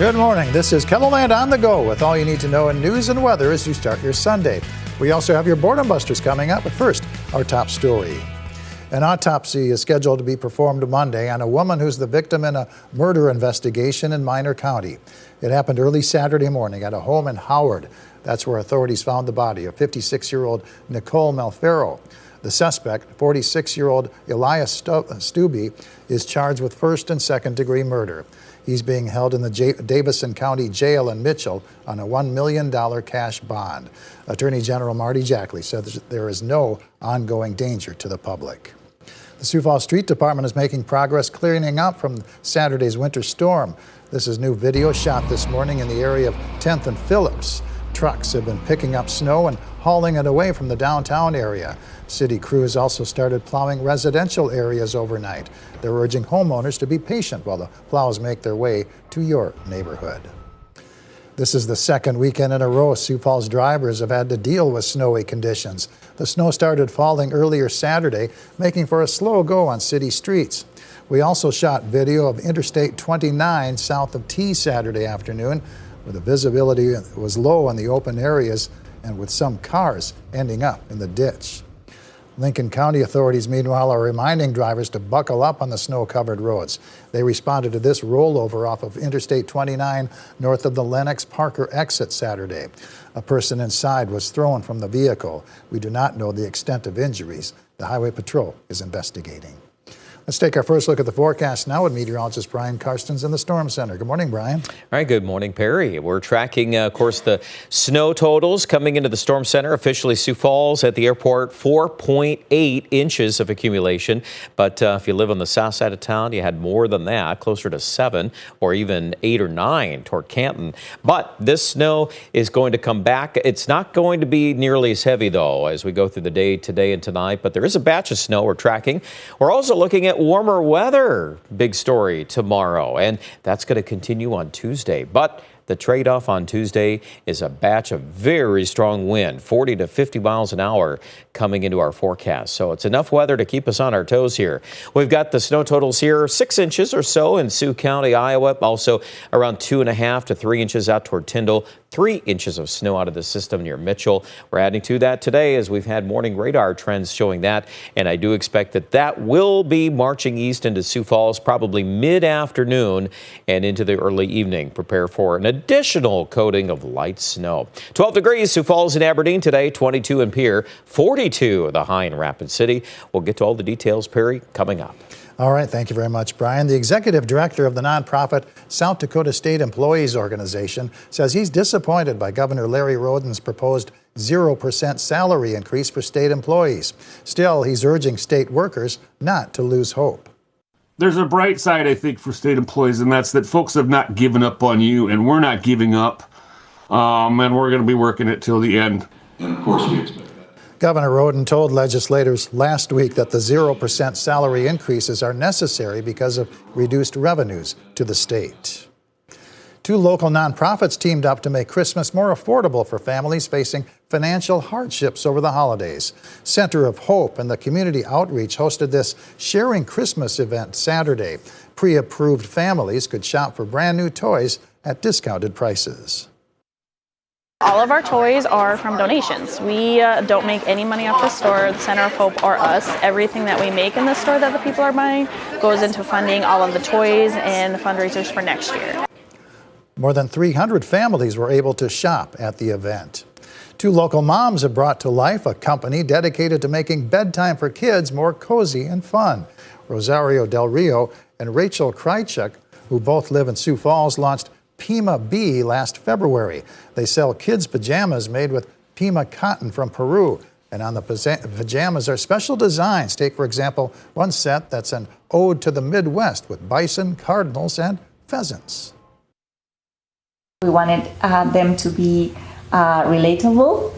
Good morning. This is KELOLAND on the go with all you need to know in news and weather as you start your Sunday. We also have your Boredom Busters coming up, but first, our top story. An autopsy is scheduled to be performed Monday on a woman who's the victim in a murder investigation in Minor County. It happened early Saturday morning at a home in Howard. That's where authorities found the body of 56-year-old Nicole Malfero. The suspect, 46-year-old Elias Stubbe, is charged with first and second degree murder. He's being held in the Davison County Jail in Mitchell on a $1 million cash bond. Attorney General Marty Jackley said there is no ongoing danger to the public. The Sioux Falls Street Department is making progress clearing up from Saturday's winter storm. This is new video shot this morning in the area of 10th and Phillips. Trucks have been picking up snow and hauling it away from the downtown area. City crews also started plowing residential areas overnight. They're urging homeowners to be patient while the plows make their way to your neighborhood. This is the second weekend in a row Sioux Falls drivers have had to deal with snowy conditions. The snow started falling earlier Saturday, making for a slow go on city streets. We also shot video of Interstate 29 south of T Saturday afternoon, where the visibility was low in the open areas and with some cars ending up in the ditch. Lincoln County authorities, meanwhile, are reminding drivers to buckle up on the snow-covered roads. They responded to this rollover off of Interstate 29 north of the Lenox Parker exit Saturday. A person inside was thrown from the vehicle. We do not know the extent of injuries. The Highway Patrol is investigating. Let's take our first look at the forecast now with meteorologist Brian Karstens in the Storm Center. Good morning, Brian. All right, good morning, Perry. We're tracking, of course, the snow totals coming into the Storm Center. Officially, Sioux Falls at the airport, 4.8 inches of accumulation. But if you live on the south side of town, you had more than that, closer to 7 or even 8 or 9 toward Canton. But this snow is going to come back. It's not going to be nearly as heavy, though, as we go through the day today and tonight. But there is a batch of snow we're tracking. We're also looking at warmer weather, big story tomorrow, and that's going to continue on Tuesday. But the trade-off on Tuesday is a batch of very strong wind, 40 to 50 miles an hour coming into our forecast. So it's enough weather to keep us on our toes here. We've got the snow totals here, 6 inches or so in Sioux County, Iowa, also around 2.5 to 3 inches out toward Tyndall. 3 inches of snow out of the system near Mitchell. We're adding to that today as we've had morning radar trends showing that, and I do expect that will be marching east into Sioux Falls probably mid-afternoon and into the early evening. Prepare for an additional coating of light snow. 12 degrees Sioux Falls and Aberdeen today, 22 in Pierre, 42 the high in Rapid City. We'll get to all the details, Perry, coming up. All right, thank you very much, Brian. The executive director of the nonprofit South Dakota State Employees Organization says he's disappointed by Governor Larry Roden's proposed 0% salary increase for state employees. Still, he's urging state workers not to lose hope. There's a bright side, I think, for state employees, and that's that folks have not given up on you, and we're not giving up, and we're going to be working it till the end. And of course, we expect. Governor Roden told legislators last week that the 0% salary increases are necessary because of reduced revenues to the state. 2 local nonprofits teamed up to make Christmas more affordable for families facing financial hardships over the holidays. Center of Hope and the Community Outreach hosted this Sharing Christmas event Saturday. Pre-approved families could shop for brand new toys at discounted prices. All of our toys are from donations. We don't make any money off the store, the Center of Hope, or us. Everything that we make in the store that the people are buying goes into funding all of the toys and the fundraisers for next year. More than 300 families were able to shop at the event. 2 local moms have brought to life a company dedicated to making bedtime for kids more cozy and fun. Rosario Del Rio and Rachel Krychuk, who both live in Sioux Falls, launched Pima Bee last February. They sell kids' pajamas made with Pima cotton from Peru. And on the pajamas are special designs. Take, for example, one set that's an ode to the Midwest with bison, cardinals, and pheasants. We wanted them to be relatable,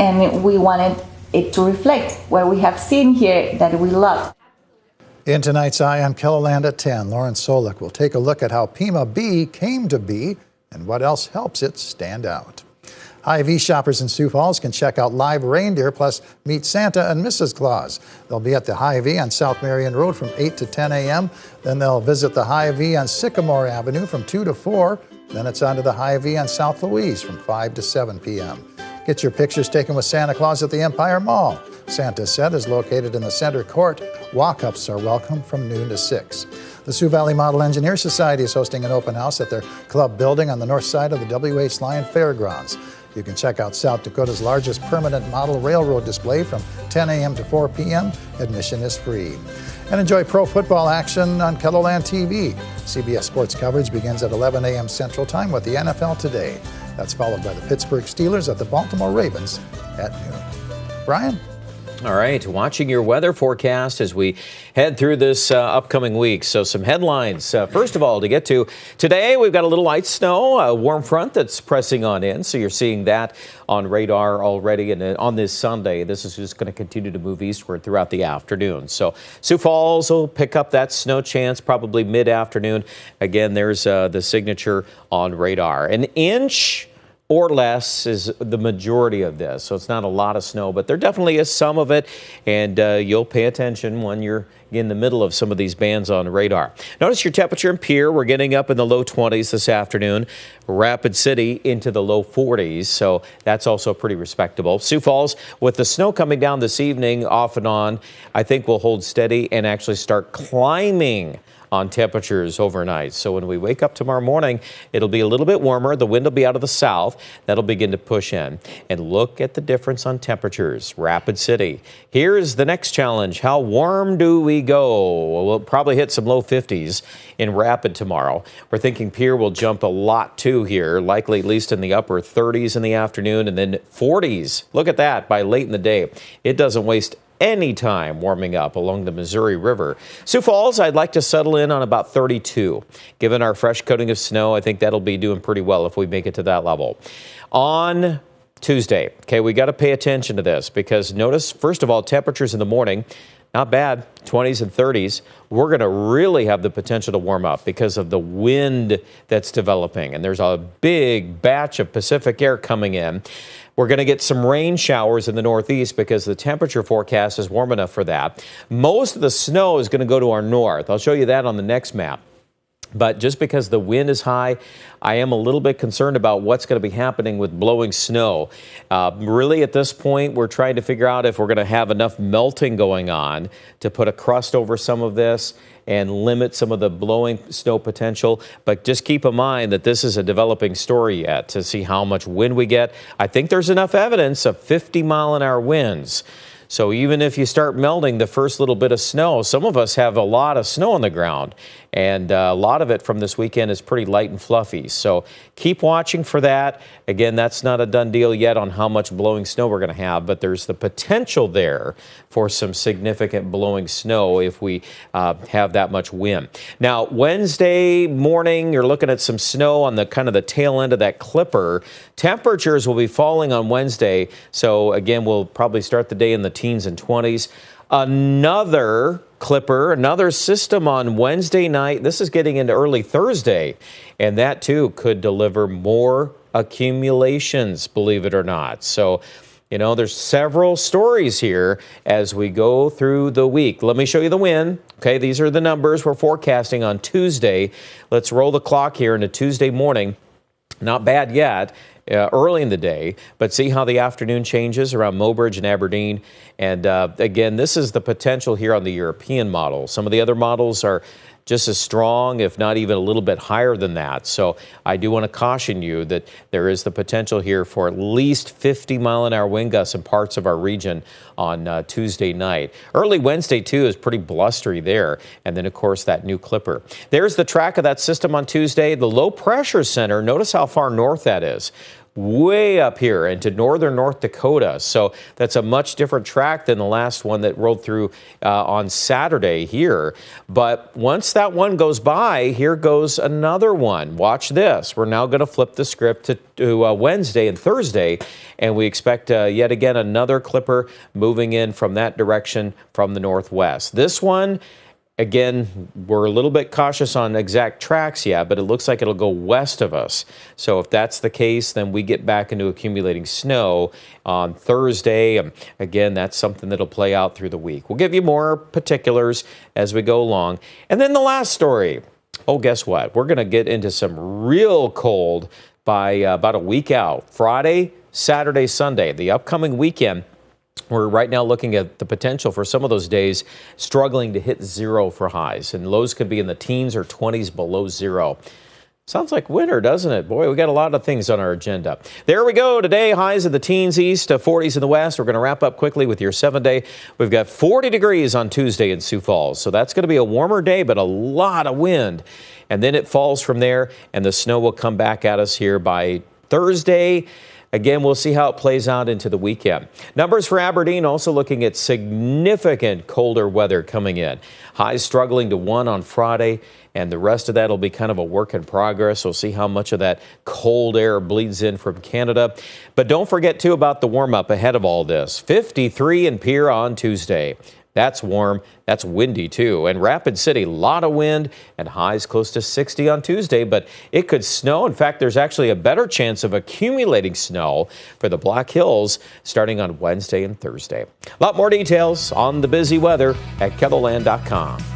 and we wanted it to reflect what we have seen here that we love. In tonight's Eye on KELOLAND at 10, Lauren Solik will take a look at how Pima Bee came to be and what else helps it stand out. Hy-Vee shoppers in Sioux Falls can check out live reindeer plus meet Santa and Mrs. Claus. They'll be at the Hy-Vee on South Marion Road from 8 to 10 a.m. Then they'll visit the Hy-Vee on Sycamore Avenue from 2 to 4. Then it's on to the Hy-Vee on South Louise from 5 to 7 p.m. Get your pictures taken with Santa Claus at the Empire Mall. Santa's set is located in the center court. Walk-ups are welcome from noon to 6. The Sioux Valley Model Engineer Society is hosting an open house at their club building on the north side of the W.H. Lyon Fairgrounds. You can check out South Dakota's largest permanent model railroad display from 10 a.m. to 4 p.m. Admission is free. And enjoy pro football action on KELOLAND TV. CBS Sports coverage begins at 11 a.m. Central Time with the NFL Today. That's followed by the Pittsburgh Steelers at the Baltimore Ravens at noon. Brian? All right, watching your weather forecast as we head through this upcoming week. So some headlines. First of all, to get to today, we've got a little light snow, a warm front that's pressing on in. So you're seeing that on radar already. And on this Sunday, this is just going to continue to move eastward throughout the afternoon. So Sioux Falls will pick up that snow chance probably mid-afternoon. Again, there's the signature on radar. An inch or less is the majority of this. So it's not a lot of snow, but there definitely is some of it. And you'll pay attention when you're in the middle of some of these bands on radar. Notice your temperature in Pierre. We're getting up in the low 20s this afternoon. Rapid City into the low 40s. So that's also pretty respectable. Sioux Falls, with the snow coming down this evening off and on, I think we'll hold steady and actually start climbing on temperatures overnight. So when we wake up tomorrow morning, it'll be a little bit warmer. The wind will be out of the south. That'll begin to push in. And look at the difference on temperatures. Rapid City. Here's the next challenge. How warm do we go? We'll probably hit some low 50s in Rapid tomorrow. We're thinking Pierre will jump a lot too here, likely at least in the upper 30s in the afternoon and then 40s. Look at that by late in the day. It doesn't waste any time warming up along the Missouri River. Sioux Falls, I'd like to settle in on about 32. Given our fresh coating of snow, I think that'll be doing pretty well if we make it to that level. On Tuesday, okay, we got to pay attention to this because notice, first of all, temperatures in the morning, not bad, 20s and 30s. We're going to really have the potential to warm up because of the wind that's developing. And there's a big batch of Pacific air coming in. We're going to get some rain showers in the northeast because the temperature forecast is warm enough for that. Most of the snow is going to go to our north. I'll show you that on the next map. But just because the wind is high, I am a little bit concerned about what's going to be happening with blowing snow. Really, at this point, we're trying to figure out if we're going to have enough melting going on to put a crust over some of this and limit some of the blowing snow potential. But just keep in mind that this is a developing story yet to see how much wind we get. I think there's enough evidence of 50-mile-an-hour winds. So even if you start melting the first little bit of snow, some of us have a lot of snow on the ground. And a lot of it from this weekend is pretty light and fluffy. So keep watching for that. Again, that's not a done deal yet on how much blowing snow we're going to have, but there's the potential there for some significant blowing snow if we have that much wind. Now, Wednesday morning, you're looking at some snow on the kind of the tail end of that clipper. Temperatures will be falling on Wednesday. So again, we'll probably start the day in the teens and 20s. Another clipper, another system on Wednesday night. This is getting into early Thursday, and that too could deliver more accumulations, believe it or not. So, you know, there's several stories here as we go through the week. Let me show you the wind. Okay, these are the numbers we're forecasting on Tuesday. Let's roll the clock here into Tuesday morning. Not bad yet. Early in the day, but see how the afternoon changes around Mobridge and Aberdeen. And again, this is the potential here on the European model. Some of the other models are just as strong, if not even a little bit higher than that. So I do want to caution you that there is the potential here for at least 50-mile-an-hour wind gusts in parts of our region on Tuesday night. Early Wednesday, too, is pretty blustery there. And then, of course, that new clipper. There's the track of that system on Tuesday. The low pressure center, notice how far north that is. Way up here into northern North Dakota. So that's a much different track than the last one that rolled through on Saturday here. But once that one goes by, here goes another one. Watch this. We're now going to flip the script to Wednesday and Thursday, and we expect yet again another clipper moving in from that direction from the northwest. This one, again, we're a little bit cautious on exact tracks yet, but it looks like it'll go west of us. So if that's the case, then we get back into accumulating snow on Thursday. Again, that's something that'll play out through the week. We'll give you more particulars as we go along. And then the last story. Oh, guess what? We're going to get into some real cold by about a week out. Friday, Saturday, Sunday, the upcoming weekend. We're right now looking at the potential for some of those days struggling to hit 0 for highs, and lows could be in the teens or 20s below 0. Sounds like winter, doesn't it? Boy, we got a lot of things on our agenda. There we go. Today, highs in the teens east, 40s in the west. We're going to wrap up quickly with your 7-day. We've got 40 degrees on Tuesday in Sioux Falls, so that's going to be a warmer day, but a lot of wind. And then it falls from there, and the snow will come back at us here by Thursday. Again, we'll see how it plays out into the weekend. Numbers for Aberdeen also looking at significant colder weather coming in. Highs struggling to 1 on Friday, and the rest of that will be kind of a work in progress. We'll see how much of that cold air bleeds in from Canada. But don't forget, too, about the warm-up ahead of all this. 53 in Pierre on Tuesday. That's warm. That's windy, too. And Rapid City, a lot of wind and highs close to 60 on Tuesday, but it could snow. In fact, there's actually a better chance of accumulating snow for the Black Hills starting on Wednesday and Thursday. A lot more details on the busy weather at KELOLAND.com.